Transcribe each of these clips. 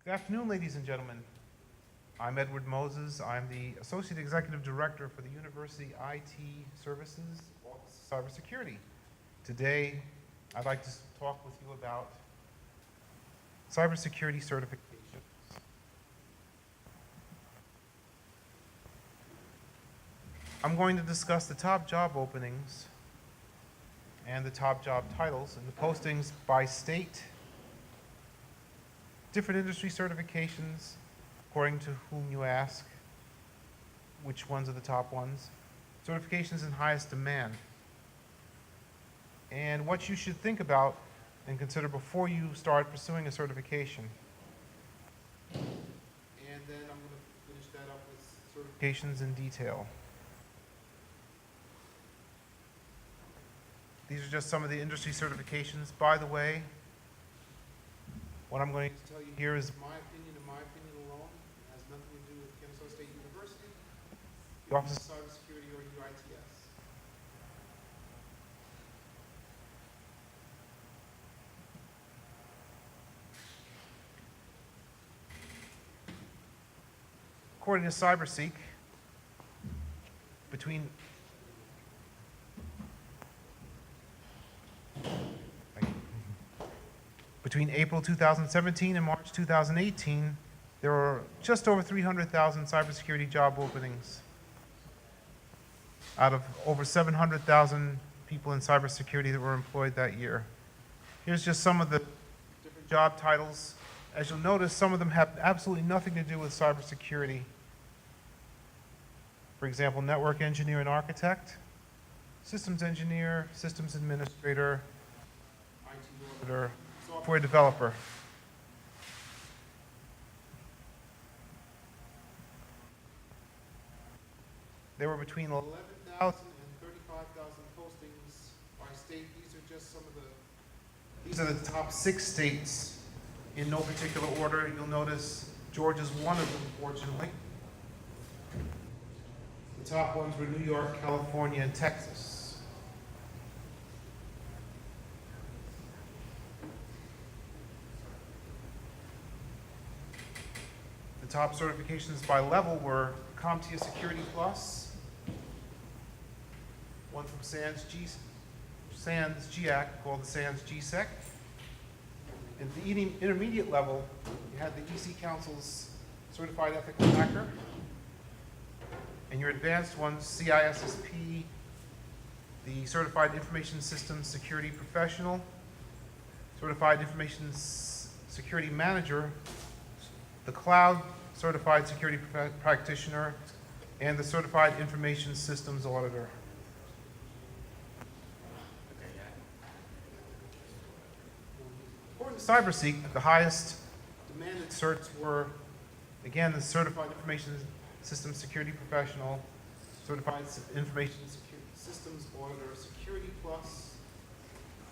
Good afternoon, ladies and gentlemen. I'm Edward Mosses. I'm the Associate Executive Director for the University IT Services Office of Cybersecurity. Today, I'd like to talk with you about cybersecurity certifications. I'm going to discuss the top job openings and the top job titles and the postings by state, different industry certifications, according to whom you ask, which ones are the top ones, certifications in highest demand, and what you should think about and consider before you start pursuing a certification. And then I'm going to finish that up with certifications in detail. These are just some of the industry certifications. By the way, what I'm going to tell you here is my opinion and my opinion alone. It has nothing to do with Kennesaw State University, the Office of Cybersecurity, or UITS. According to CyberSeek, between April 2017 and March 2018, there were just over 300,000 cybersecurity job openings out of over 700,000 people in cybersecurity that were employed that year. Here's just some of the different job titles. As you'll notice, some of them have absolutely nothing to do with cybersecurity. For example, network engineer and architect, systems engineer, systems administrator, IT auditor, software developer. There were between 11,000 and 35,000 postings by state. These are just some of these are the top 6 states in no particular order. You'll notice Georgia's one of them, fortunately. The top ones were New York, California, and Texas. The top certifications by level were CompTIA Security Plus, one from SANS GIAC called the SANS GSEC. And the intermediate level, you had the EC Council's Certified Ethical Hacker, and your advanced ones, CISSP, the Certified Information Systems Security Professional, Certified Information Security Manager, the Cloud Certified Security Practitioner, and the Certified Information Systems Auditor. According to CyberSeek, the highest demanded certs were, again, the Certified Information Systems Security Professional, Certified Information Systems Auditor, Security Plus,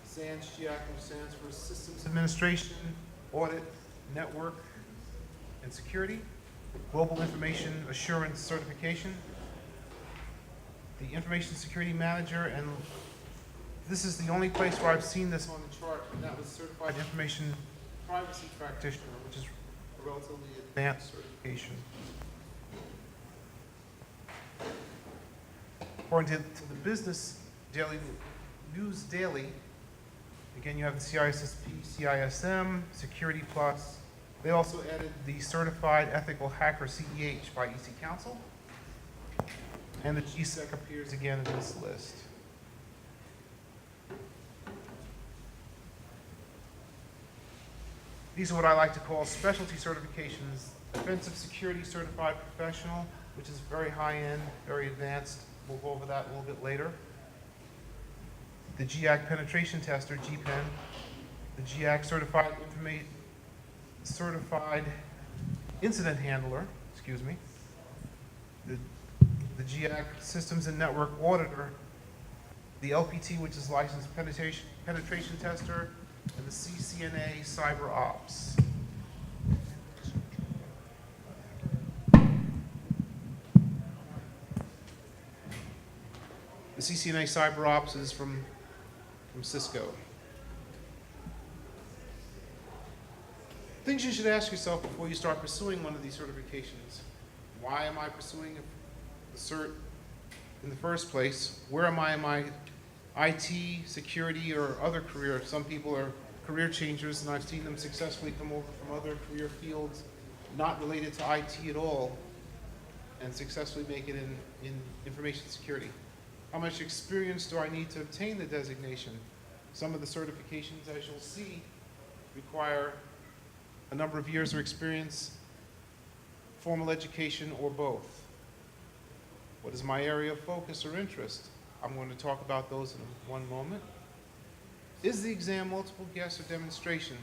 SANS GIAC, which stands for Systems Administration, Audit, Network, and Security, Global Information Assurance Certification, the Information Security Manager, and this is the only place where I've seen this on the chart, and that was Certified Information Privacy Practitioner, which is a relatively advanced certification. According to the Business Daily News Daily, again, you have the CISSP, CISM, Security Plus. They also added the Certified Ethical Hacker CEH by EC Council, and the GSEC appears again in this list. These are what I like to call specialty certifications. Offensive Security Certified Professional, which is very high-end, very advanced. We'll go over that a little bit later. The GIAC Penetration Tester, GPEN. The GIAC Certified Incident Handler, excuse me. The GIAC Systems and Network Auditor. The LPT, which is Licensed Penetration Tester. And the CCNA Cyber Ops. The CCNA Cyber Ops is from Cisco. Things you should ask yourself before you start pursuing one of these certifications. Why am I pursuing a cert in the first place? Where am I in my IT, security, or other career? Some people are career changers, and I've seen them successfully come over from other career fields not related to IT at all and successfully make it in information security. How much experience do I need to obtain the designation? Some of the certifications, as you'll see, require a number of years of experience, formal education, or both. What is my area of focus or interest? I'm going to talk about those in one moment. Is the exam multiple guess or demonstration?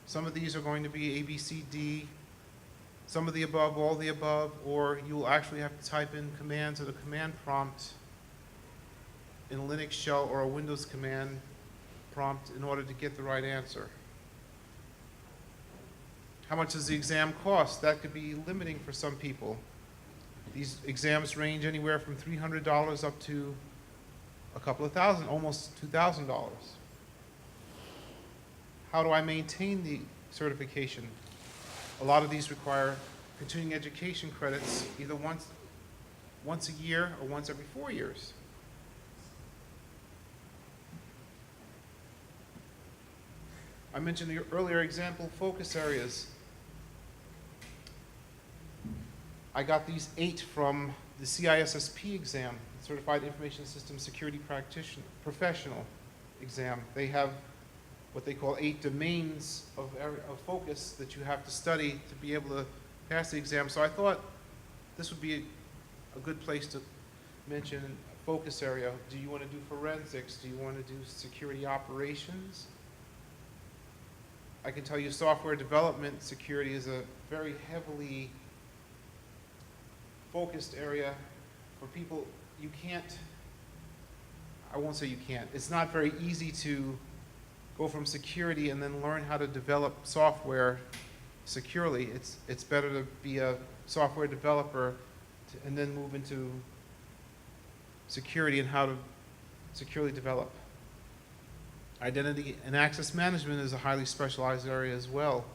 Some of these are going to be A, B, C, D, some of the above, all the above, or you will actually have to type in commands at a command prompt in a Linux shell or a Windows command prompt in order to get the right answer. How much does the exam cost? That could be limiting for some people. These exams range anywhere from $300 up to a couple of thousand, almost $2,000. How do I maintain the certification? A lot of these require continuing education credits either once a year or once every 4 years. I mentioned the earlier example focus areas. I got these 8 from the CISSP exam, Certified Information Systems Security Professional exam. They have what they call 8 domains of focus that you have to study to be able to pass the exam. So I thought this would be a good place to mention a focus area. Do you want to do forensics? Do you want to do security operations? I can tell you software development security is a very heavily focused area for people. You can't, I won't say you can't, it's not very easy to go from security and then learn how to develop software securely. It's better to be a software developer and then move into security and how to securely develop. Identity and access management is a highly specialized area as well.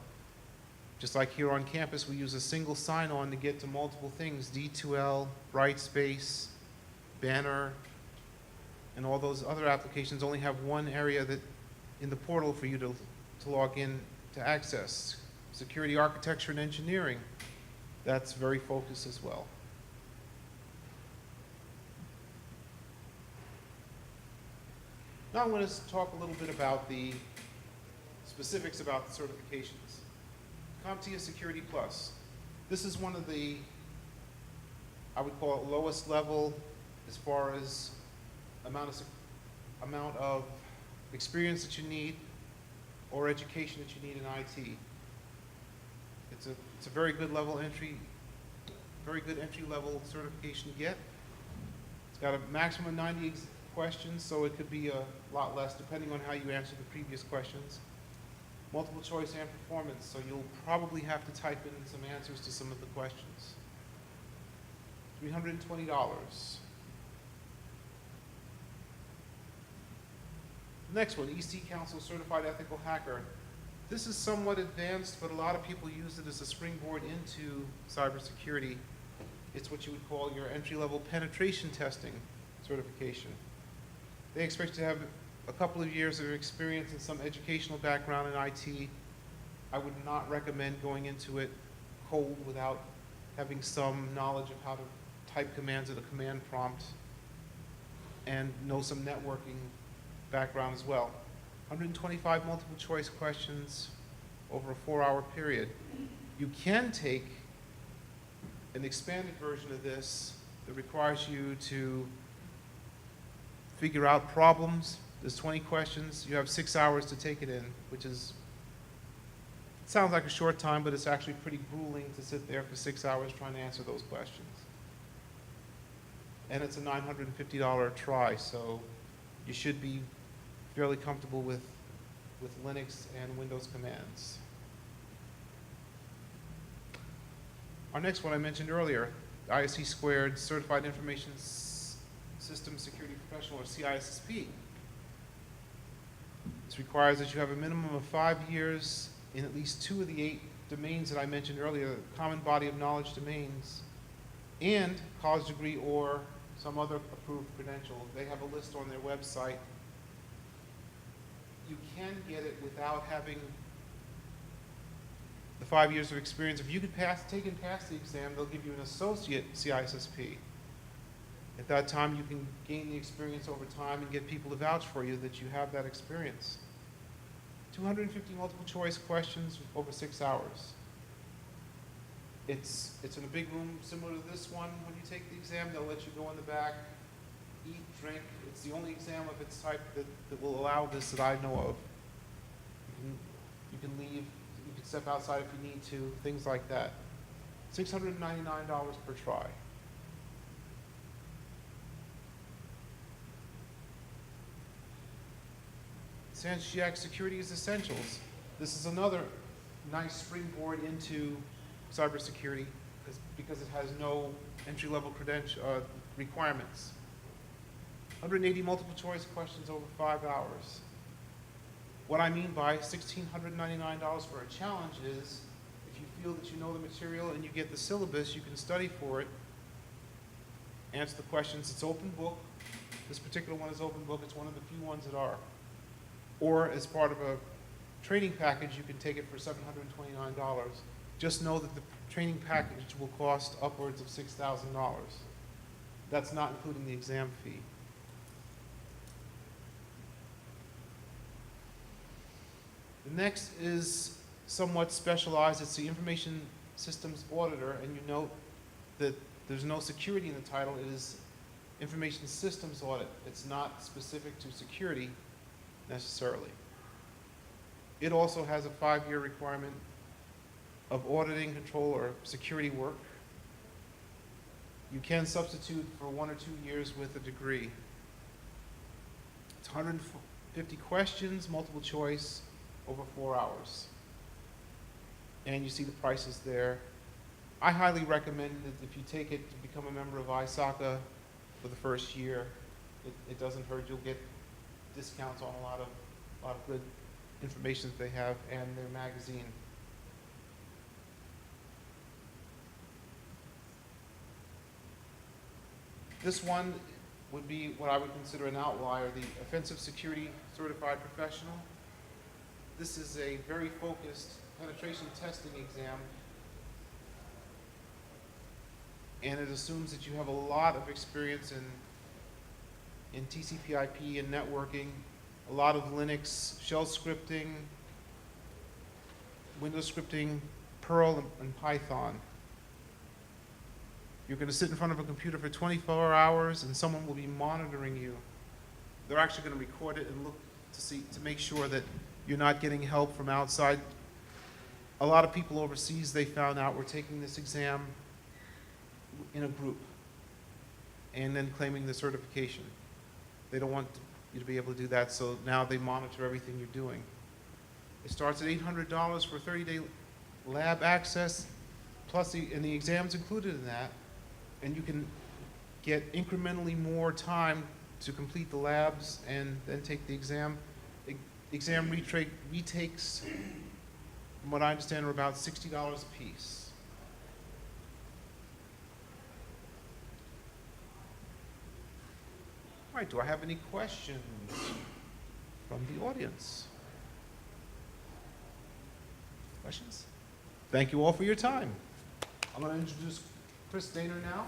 Just like here on campus, we use a single sign-on to get to multiple things, D2L, Brightspace, Banner, and all those other applications only have one area that in the portal for you to log in to access. Security architecture and engineering, that's very focused as well. Now I'm going to talk a little bit about the specifics about the certifications. CompTIA Security Plus. This is one of the, I would call it lowest level as far as amount of experience that you need or education that you need in IT. It's a very good level entry, very good entry level certification to get. It's got a maximum of 90 questions, so it could be a lot less depending on how you answer the previous questions. Multiple choice and performance, so you'll probably have to type in some answers to some of the questions. $320. Next one, EC Council Certified Ethical Hacker. This is somewhat advanced, but a lot of people use it as a springboard into cybersecurity. It's what you would call your entry-level penetration testing certification. They expect you to have a couple of years of experience and some educational background in IT. I would not recommend going into it cold without having some knowledge of how to type commands at a command prompt and know some networking background as well. 125 multiple choice questions over a 4-hour period. You can take an expanded version of this that requires you to figure out problems. There's 20 questions. You have 6 hours to take it in, which is, it sounds like a short time, but it's actually pretty grueling to sit there for 6 hours trying to answer those questions. And it's a $950 try, so you should be fairly comfortable with Linux and Windows commands. Our next one I mentioned earlier, ISC Squared Certified Information Systems Security Professional, or CISSP. This requires that you have a minimum of 5 years in at least 2 of the 8 domains that I mentioned earlier, common body of knowledge domains, and college degree or some other approved credential. They have a list on their website. You can get it without having the 5 years of experience. If you could take and pass the exam, they'll give you an associate CISSP. At that time, you can gain the experience over time and get people to vouch for you that you have that experience. 250 multiple choice questions over 6 hours. It's in a big room similar to this one. When you take the exam, they'll let you go in the back, eat, drink. It's the only exam of its type that will allow this that I know of. You can leave, you can step outside if you need to, things like that. $699 per try. SANSHIAC Security is Essentials. This is another nice springboard into cybersecurity because it has no entry-level credential requirements. 180 multiple choice questions over 5 hours. What I mean by $1,699 for a challenge is if you feel that you know the material and you get the syllabus, you can study for it, answer the questions. It's open book. This particular one is open book. It's one of the few ones that are. Or as part of a training package, you can take it for $729. Just know that the training package will cost upwards of $6,000. That's not including the exam fee. The next is somewhat specialized. It's the Information Systems Auditor, and you note that there's no security in the title. It is Information Systems Audit. It's not specific to security necessarily. It also has a 5-year requirement of auditing, control, or security work. You can substitute for 1 or 2 years with a degree. It's 150 questions, multiple choice, over 4 hours. And you see the prices there. I highly recommend that if you take it to become a member of ISACA for the first year, it doesn't hurt. You'll get discounts on a lot of good information that they have and their magazine. This one would be what I would consider an outlier, the Offensive Security Certified Professional. This is a very focused penetration testing exam, and it assumes that you have a lot of experience in TCP/IP and networking, a lot of Linux, shell scripting, Windows scripting, Perl, and Python. You're going to sit in front of a computer for 24 hours, and someone will be monitoring you. They're actually going to record it and look to make sure that you're not getting help from outside. A lot of people overseas, they found out, were taking this exam in a group and then claiming the certification. They don't want you to be able to do that, so now they monitor everything you're doing. It starts at $800 for 30-day lab access, plus and the exam's included in that, and you can get incrementally more time to complete the labs and then take the exam. The exam retakes, from what I understand, are about $60 a piece. All right, do I have any questions from the audience? Questions? Thank you all for your time. I'm going to introduce Chris Dehner now,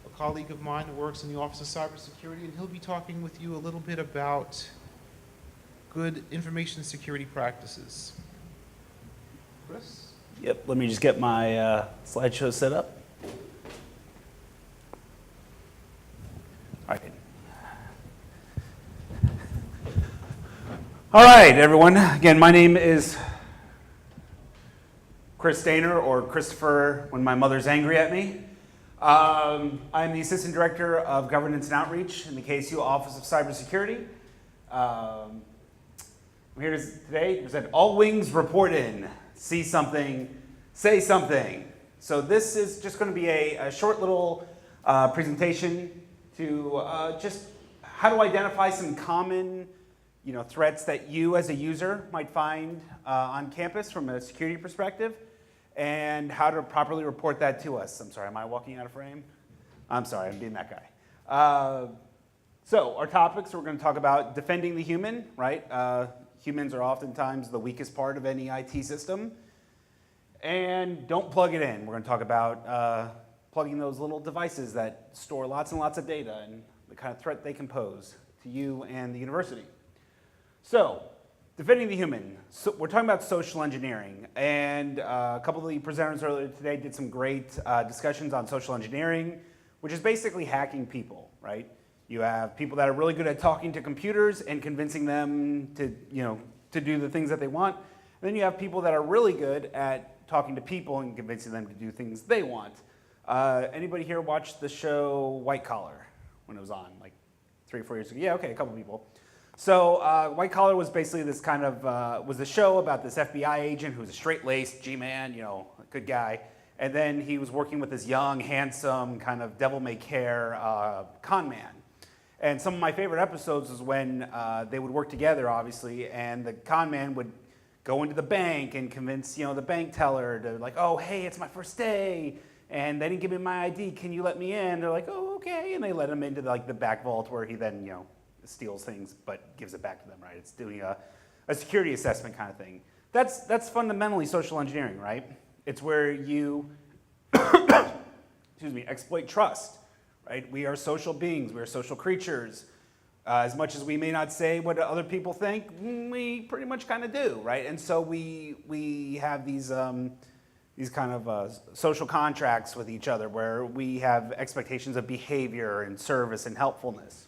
a colleague of mine who works in the Office of Cybersecurity, and he'll be talking with you a little bit about good information security practices. Chris? Yep, let me just get my slideshow set up. All right, everyone. Again, my name is Chris Dehner, or Christopher when my mother's angry at me. I'm the Assistant Director of Governance and Outreach in the KSU Office of Cybersecurity. I'm here today to present All Wings Report In. See something, say something. So this is just going to be a short little presentation to just how to identify some common threats that you as a user might find on campus from a security perspective, and how to properly report that to us. I'm sorry, am I walking out of frame? I'm sorry, I'm being that guy. So our topics, we're going to talk about defending the human, right? Humans are oftentimes the weakest part of any IT system. And don't plug it in. We're going to talk about plugging those little devices that store lots and lots of data and the kind of threat they can pose to you and the university. So, defending the human. So we're talking about social engineering. And a couple of the presenters earlier today did some great discussions on social engineering, which is basically hacking people, right? You have people that are really good at talking to computers and convincing them to do the things that they want. And then you have people that are really good at talking to people and convincing them to do things they want. Anybody here watch the show White Collar when it was on, like 3 or 4 years ago? Yeah, okay, a couple people. So White Collar was basically this kind of, was a show about this FBI agent who was a straight-laced G-man, a good guy. And then he was working with this young, handsome, kind of devil-may-care con man. And some of my favorite episodes was when they would work together, obviously, and the con man would go into the bank and convince, the bank teller to like, oh, hey, it's my first day, and they didn't give me my ID, can you let me in? They're like, oh, okay, and they let him into the back vault where he then, steals things but gives it back to them, right? It's doing a security assessment kind of thing. That's fundamentally social engineering, right? It's where you, exploit trust. Right? We are social beings. We are social creatures. As much as we may not say what other people think, we pretty much kind of do, right? And so we have these kind of social contracts with each other where we have expectations of behavior and service and helpfulness,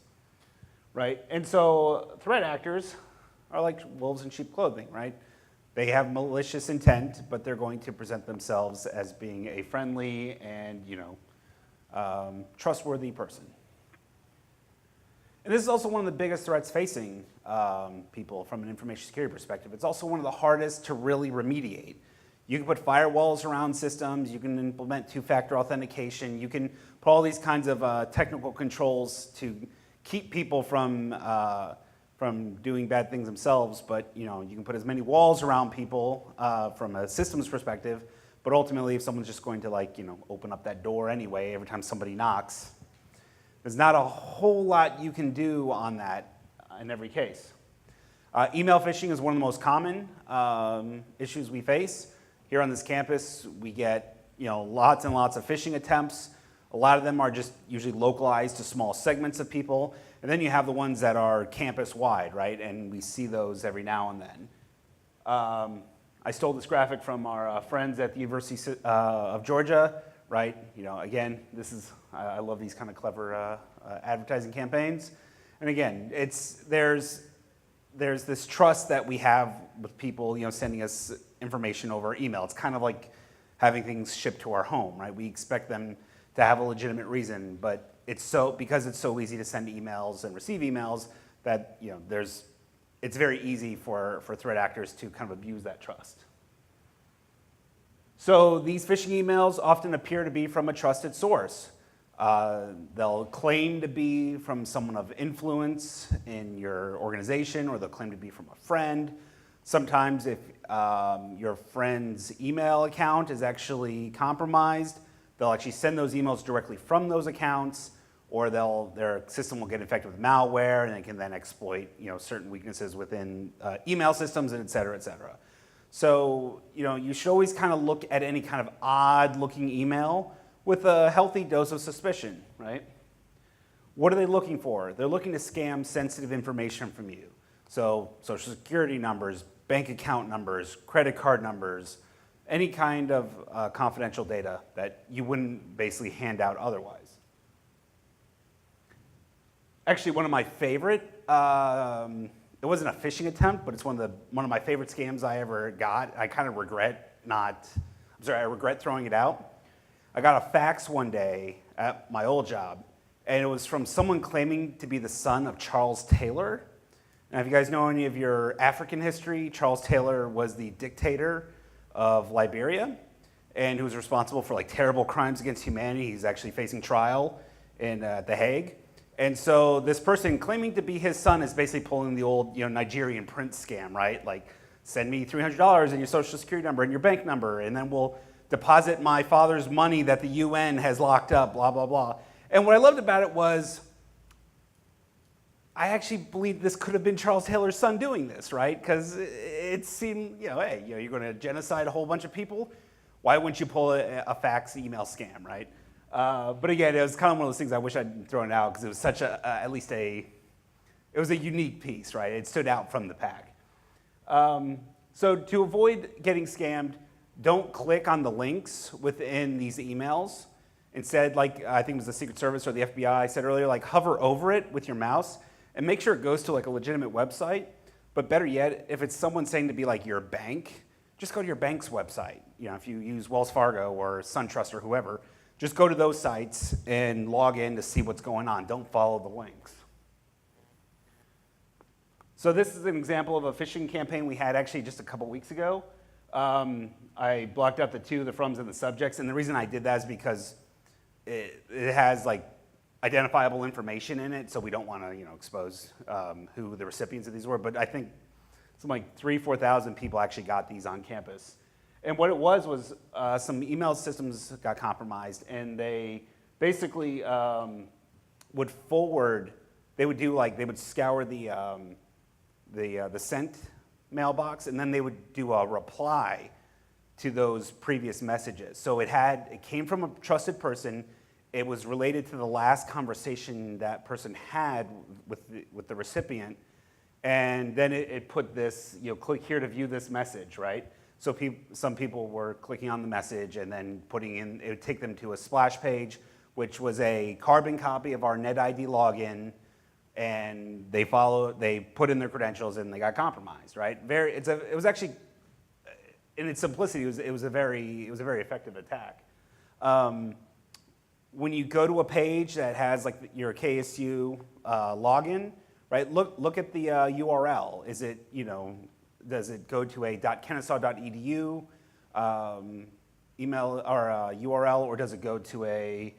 right? And so threat actors are like wolves in sheep clothing, right? They have malicious intent, but they're going to present themselves as being a friendly and, trustworthy person. And this is also one of the biggest threats facing people from an information security perspective. It's also one of the hardest to really remediate. You can put firewalls around systems, you can implement two-factor authentication, you can put all these kinds of technical controls to keep people from doing bad things themselves, but you can put as many walls around people from a systems perspective. But ultimately, if someone's just going to open up that door anyway every time somebody knocks, there's not a whole lot you can do on that in every case. Email phishing is one of the most common issues we face. Here on this campus, we get lots and lots of phishing attempts. A lot of them are just usually localized to small segments of people. And then you have the ones that are campus-wide, right? And we see those every now and then. I stole this graphic from our friends at the University of Georgia, right? Again, I love these kind of clever advertising campaigns. And again, there's this trust that we have with people, sending us information over email. It's kind of like having things shipped to our home, right? We expect them to have a legitimate reason, but because it's so easy to send emails and receive emails that, it's very easy for threat actors to kind of abuse that trust. So these phishing emails often appear to be from a trusted source. They'll claim to be from someone of influence in your organization, or they'll claim to be from a friend. Sometimes if your friend's email account is actually compromised, they'll actually send those emails directly from those accounts, or their system will get infected with malware, and they can then exploit certain weaknesses within email systems, and et cetera, et cetera. So you should always kind of look at any kind of odd-looking email with a healthy dose of suspicion, right? What are they looking for? They're looking to scam sensitive information from you. So social security numbers, bank account numbers, credit card numbers, any kind of confidential data that you wouldn't basically hand out otherwise. Actually, one of my favorite, it wasn't a phishing attempt, but it's one of my favorite scams I ever got. I kind of regret I regret throwing it out. I got a fax one day at my old job, and it was from someone claiming to be the son of Charles Taylor. Now, if you guys know any of your African history, Charles Taylor was the dictator of Liberia, and who was responsible for terrible crimes against humanity. He's actually facing trial in The Hague. And so this person claiming to be his son is basically pulling the old, Nigerian prince scam, right? Like, send me $300 and your social security number and your bank number, and then we'll deposit my father's money that the UN has locked up, blah, blah, blah. And what I loved about it was, I actually believe this could have been Charles Taylor's son doing this, right? Because it seemed, hey, you're going to genocide a whole bunch of people. Why wouldn't you pull a fax email scam, right? But again, it was kind of one of those things I wish I'd thrown out because it was such it was a unique piece, right? It stood out from the pack. So to avoid getting scammed, don't click on the links within these emails. Instead, like I think it was the Secret Service or the FBI said earlier, like hover over it with your mouse and make sure it goes to like a legitimate website. But better yet, if it's someone saying to be like your bank, just go to your bank's website. If you use Wells Fargo or SunTrust or whoever, just go to those sites and log in to see what's going on. Don't follow the links. So this is an example of a phishing campaign we had actually just a couple weeks ago. I blocked out the to, the froms, and the subjects, and the reason I did that is because it has like identifiable information in it, so we don't want to expose who the recipients of these were. But I think something like 4,000 people actually got these on campus. And what it was some email systems got compromised, and they basically would forward. They would scour the sent mailbox, and then they would do a reply to those previous messages. So it came from a trusted person. It was related to the last conversation that person had with the recipient, and then it put this, click here to view this message, right? So some people were clicking on the message and then it would take them to a splash page, which was a carbon copy of our NetID login, and they put in their credentials and they got compromised, right? It was actually, in its simplicity, it was a very effective attack. When you go to a page that has like your KSU login, right? Look at the URL. Is it does it go to a .kennesaw.edu email or URL, or does it go to a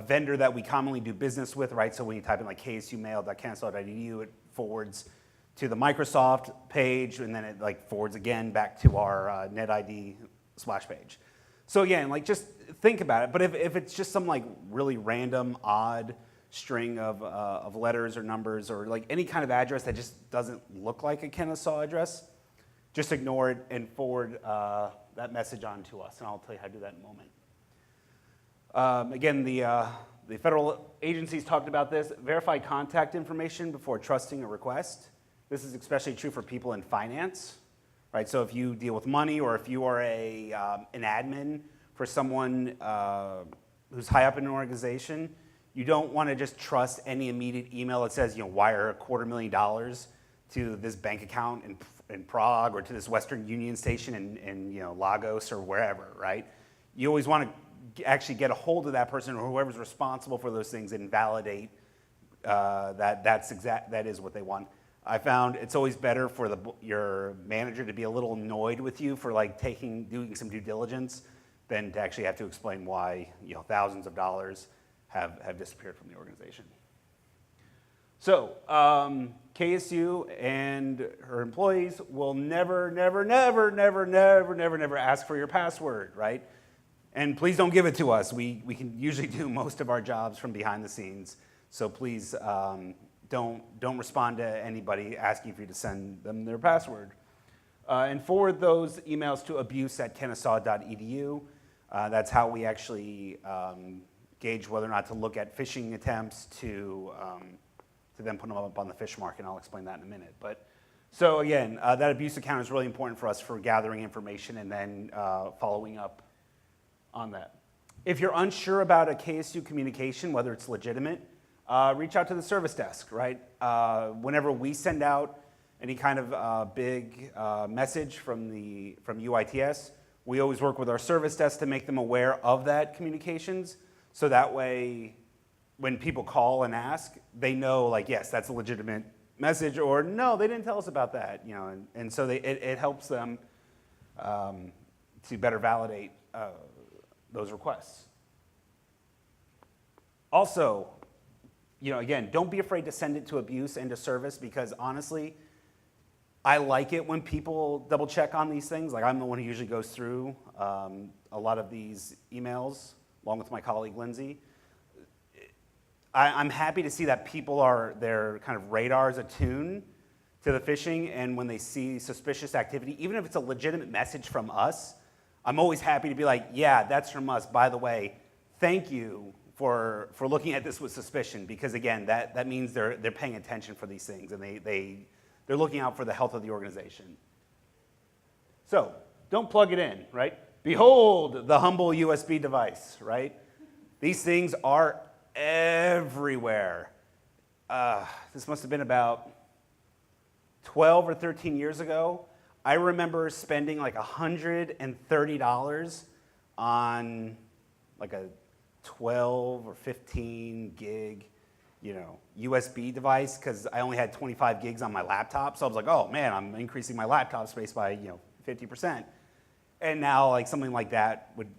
vendor that we commonly do business with, right? So when you type in like ksumail.kennesaw.edu, it forwards to the Microsoft page, and then it like forwards again back to our NetID splash page. So again, like just think about it. But if it's just some like really random, odd string of letters or numbers or like any kind of address that just doesn't look like a Kennesaw address, just ignore it and forward that message on to us, and I'll tell you how to do that in a moment. Again, the federal agencies talked about this. Verify contact information before trusting a request. This is especially true for people in finance, right? So if you deal with money, or if you are an admin for someone who's high up in an organization, you don't want to just trust any immediate email that says, wire $250,000 to this bank account in Prague, or to this Western Union station in Lagos or wherever, right? You always want to actually get a hold of that person or whoever's responsible for those things and validate that is what they want. I found it's always better for your manager to be a little annoyed with you for like doing some due diligence than to actually have to explain why thousands of dollars have disappeared from the organization. So KSU and her employees will never ask for your password, right? And please don't give it to us. We can usually do most of our jobs from behind the scenes. So please don't respond to anybody asking for you to send them their password. And forward those emails to abuse@kennesaw.edu. That's how we actually gauge whether or not to look at phishing attempts to then put them up on the fish market, and I'll explain that in a minute. But so again, that abuse account is really important for us for gathering information and then following up on that. If you're unsure about a KSU communication, whether it's legitimate, reach out to the service desk, right? Whenever we send out any kind of big message from UITS, we always work with our service desk to make them aware of that communications. So that way, when people call and ask, they know, like, yes, that's a legitimate message, or no, they didn't tell us about that, and so it helps them to better validate those requests. Also, again, don't be afraid to send it to abuse and to service, because honestly, I like it when people double check on these things. Like, I'm the one who usually goes through a lot of these emails, along with my colleague Lindsay. I'm happy to see that their kind of radars attuned to the phishing, and when they see suspicious activity, even if it's a legitimate message from us, I'm always happy to be like, yeah, that's from us. By the way, thank you for looking at this with suspicion, because again, that means they're paying attention for these things, and they're looking out for the health of the organization. So, don't plug it in, right? Behold the humble USB device, right? These things are everywhere. This must have been about 12 or 13 years ago. I remember spending like $130 on like a 12 or 15 gig, USB device, because I only had 25 gigs on my laptop. So I was like, oh man, I'm increasing my laptop space by 50%. And now like something like that would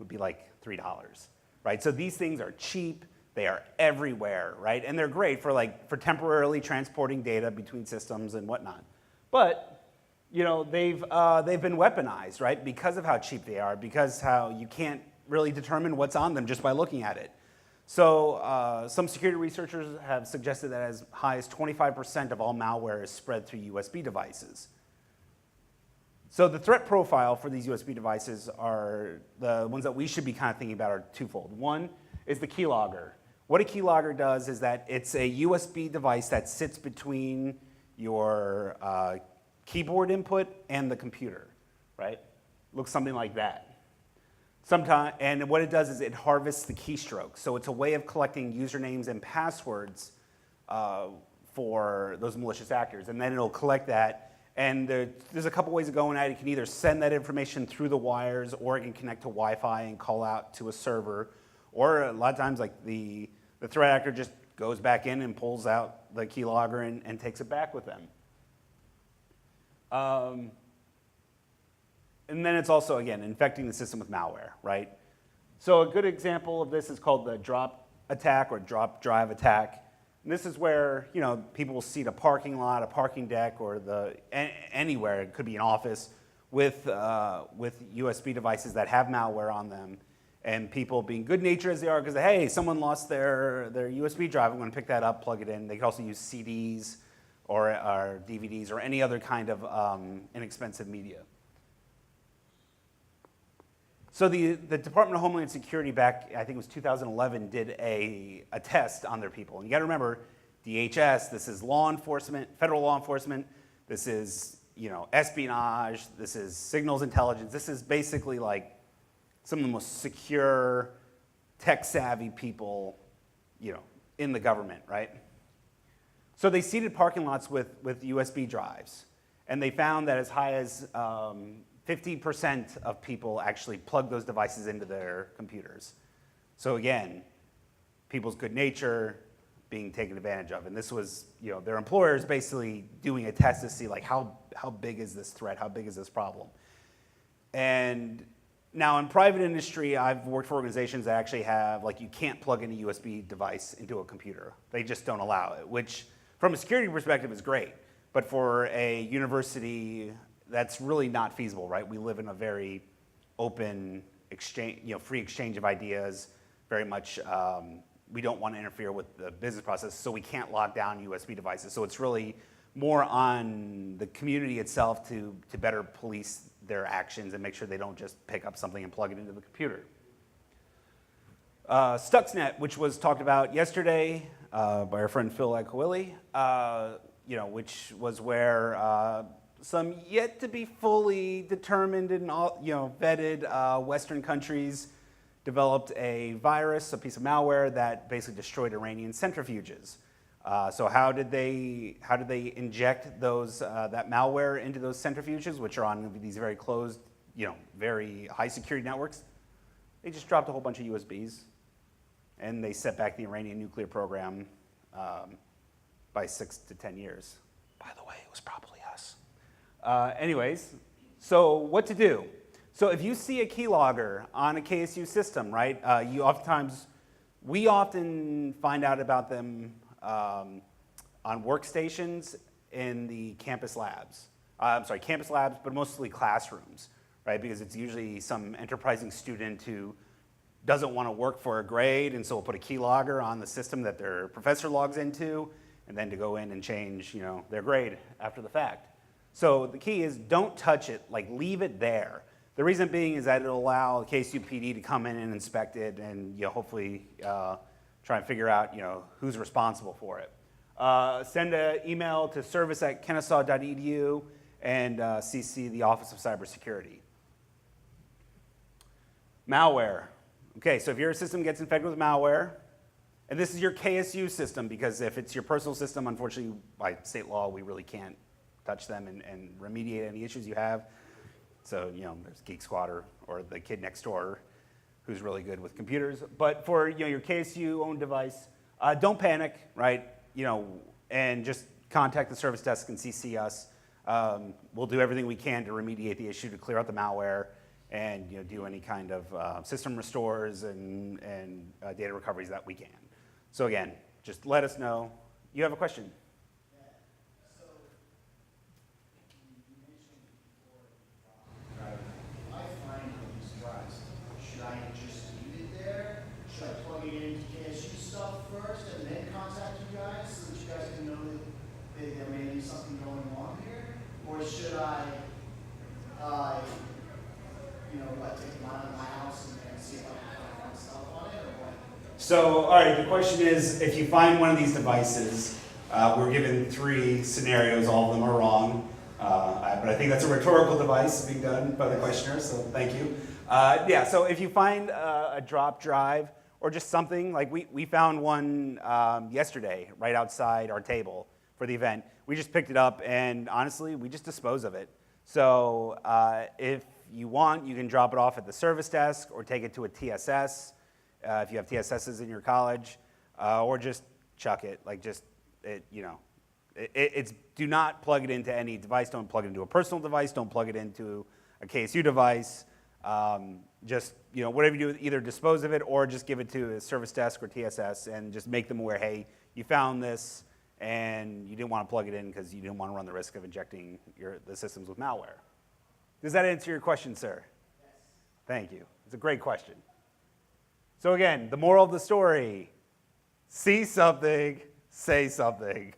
be like $3, right? So these things are cheap. They are everywhere, right? And they're great for temporarily transporting data between systems and whatnot. But they've been weaponized, right? Because of how cheap they are, because how you can't really determine what's on them just by looking at it. So some security researchers have suggested that as high as 25% of all malware is spread through USB devices. So the threat profile for these USB devices are the ones that we should be kind of thinking about are twofold. One is the keylogger. What a keylogger does is that it's a USB device that sits between your keyboard input and the computer, right? Looks something like that. And what it does is it harvests the keystrokes. So it's a way of collecting usernames and passwords for those malicious actors. And then it'll collect that. And there's a couple ways of going at it. You can either send that information through the wires, or it can connect to Wi-Fi and call out to a server. Or a lot of times, like the threat actor just goes back in and pulls out the keylogger and takes it back with them. And then it's also, again, infecting the system with malware, right? So a good example of this is called the drop attack or drop drive attack. And this is where people will seed a parking lot, a parking deck, or anywhere. It could be an office with USB devices that have malware on them. And people, being good natured as they are, because hey, someone lost their USB drive, I'm going to pick that up, plug it in. They can also use CDs or DVDs or any other kind of inexpensive media. So the Department of Homeland Security back, I think it was 2011, did a test on their people. And you got to remember, DHS, this is law enforcement, federal law enforcement. This is espionage. This is signals intelligence. This is basically like some of the most secure, tech-savvy people, in the government, right? So they seeded parking lots with USB drives, and they found that as high as 50% of people actually plug those devices into their computers. So again, people's good nature being taken advantage of, and this was, their employers basically doing a test to see like how big is this threat, how big is this problem, and now, in private industry, I've worked for organizations that actually have, you can't plug in a USB device into a computer. They just don't allow it, which, from a security perspective, is great. But for a university, that's really not feasible, right? We live in a very open exchange, free exchange of ideas. Very much, we don't want to interfere with the business process, so we can't lock down USB devices. So it's really more on the community itself to better police their actions and make sure they don't just pick up something and plug it into the computer. Stuxnet, which was talked about yesterday by our friend Phil Akawili, which was where some yet to be fully determined and vetted Western countries developed a virus, a piece of malware that basically destroyed Iranian centrifuges. So how did they inject those that malware into those centrifuges, which are on these very closed, very high security networks? They just dropped a whole bunch of USBs, and they set back the Iranian nuclear program by 6 to 10 years. By the way, it was probably us. Anyways, so what to do? So if you see a keylogger on a KSU system, right, you oftentimes We often find out about them on workstations in the campus labs. Campus labs, but mostly classrooms, right? Because it's usually some enterprising student who doesn't want to work for a grade, and so will put a keylogger on the system that their professor logs into, and then to go in and change, their grade after the fact. So the key is don't touch it, like leave it there. The reason being is that it'll allow KSU PD to come in and inspect it and hopefully try and figure out who's responsible for it. Send an email to service@kennesaw.edu and CC the Office of Cybersecurity. Malware. Okay, so if your system gets infected with malware, and this is your KSU system, because if it's your personal system, unfortunately, by state law, we really can't touch them and remediate any issues you have. So, there's Geek Squad or the kid next door who's really good with computers. But for your KSU-owned device, don't panic, right? And just contact the service desk and CC us. We'll do everything we can to remediate the issue, to clear out the malware, and do any kind of system restores and data recoveries that we can. So again, just let us know. You have a question? There may be something going on here, or should I, take them out of my house and see if I can find stuff on it, or what? So, all right, the question is, if you find one of these devices, we're given 3 scenarios, all of them are wrong, but I think that's a rhetorical device being done by the questioner, so thank you. So if you find a drop drive, or just something, like we found one yesterday right outside our table for the event. We just picked it up, and honestly, we just dispose of it. So if you want, you can drop it off at the service desk or take it to a TSS if you have TSSs in your college, or just chuck it. It's do not plug it into any device. Don't plug it into a personal device. Don't plug it into a KSU device. Just whatever you do, either dispose of it or just give it to a service desk or TSS and just make them aware, hey, you found this, and you didn't want to plug it in because you didn't want to run the risk of injecting the systems with malware. Does that answer your question, sir? Yes. Thank you. It's a great question. So again, the moral of the story, see something, say something.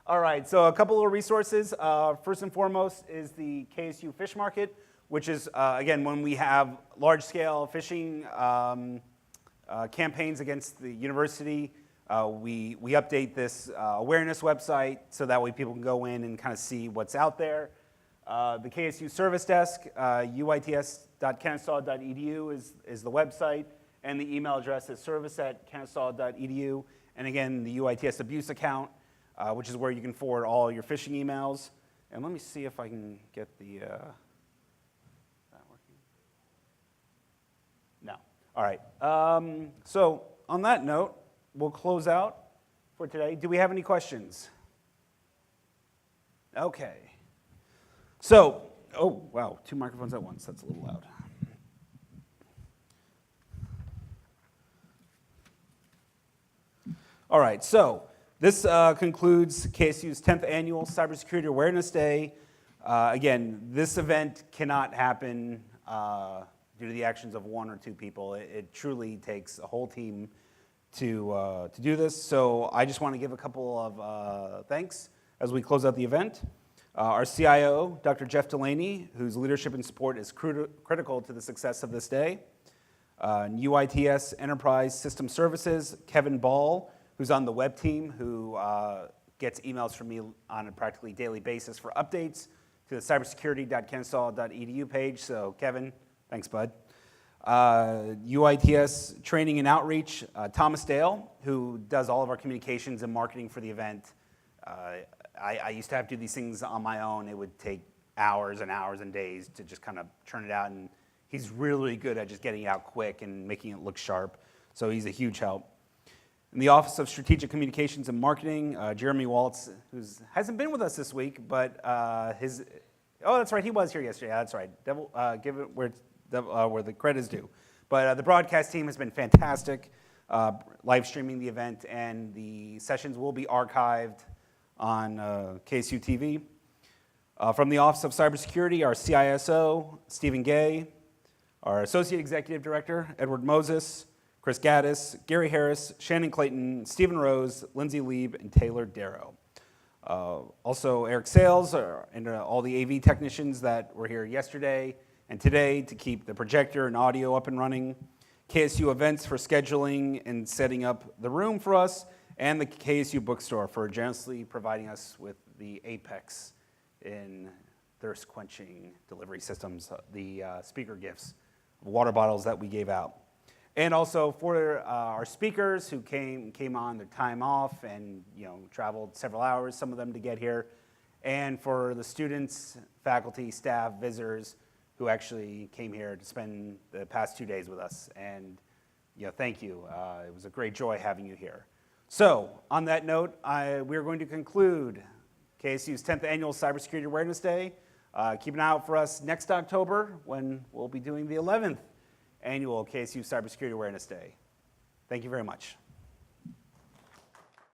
All right, so a couple of resources. First and foremost is the KSU Fish Market, which is, again, when we have large-scale phishing campaigns against the university, we update this awareness website so that way people can go in and kind of see what's out there. The KSU Service Desk, uyts.kennesaw.edu is the website, and the email address is service@kennesaw.edu. And again, the UITS abuse account, which is where you can forward all your phishing emails. And let me see if I can get the, is that working? No. All right. So on that note, we'll close out for today. Do we have any questions? Okay. So, oh, wow, 2 microphones at once. That's a little loud. All right, so this concludes KSU's 10th Annual Cybersecurity Awareness Day. Again, this event cannot happen due to the actions of 1 or 2 people. It truly takes a whole team to do this. So I just want to give a couple of thanks as we close out the event. Our CIO, Dr. Jeff Delaney, whose leadership and support is critical to the success of this day. UITS Enterprise System Services, Kevin Ball, who's on the web team, who gets emails from me on a practically daily basis for updates to the cybersecurity.kennesaw.edu page. So Kevin, thanks, bud. UITS Training and Outreach, Thomas Dale, who does all of our communications and marketing for the event. I used to have to do these things on my own. It would take hours and hours and days to just kind of churn it out, and he's really good at just getting it out quick and making it look sharp, so he's a huge help. In the Office of Strategic Communications and Marketing, Jeremy Waltz, who hasn't been with us this week, but oh, that's right, he was here yesterday. Yeah, that's right. Give it where the credit is due. But the broadcast team has been fantastic, live streaming the event, and the sessions will be archived on KSU TV. From the Office of Cybersecurity, our CISO, Stephen Gay, our Associate Executive Director, Edward Mosses, Chris Gaddis, Gary Harris, Shannon Clayton, Stephen Rose, Lindsay Lieb, and Taylor Darrow. Also, Eric Sales and all the AV technicians that were here yesterday and today to keep the projector and audio up and running. KSU Events for scheduling and setting up the room for us, and the KSU Bookstore for generously providing us with the Apex in thirst-quenching delivery systems, the speaker gifts, water bottles that we gave out. And also for our speakers who came on their time off and traveled several hours, some of them to get here. And for the students, faculty, staff, visitors who actually came here to spend the past 2 days with us. And thank you. It was a great joy having you here. So on that note, we're going to conclude KSU's 10th Annual Cybersecurity Awareness Day. Keep an eye out for us next October when we'll be doing the 11th Annual KSU Cybersecurity Awareness Day. Thank you very much.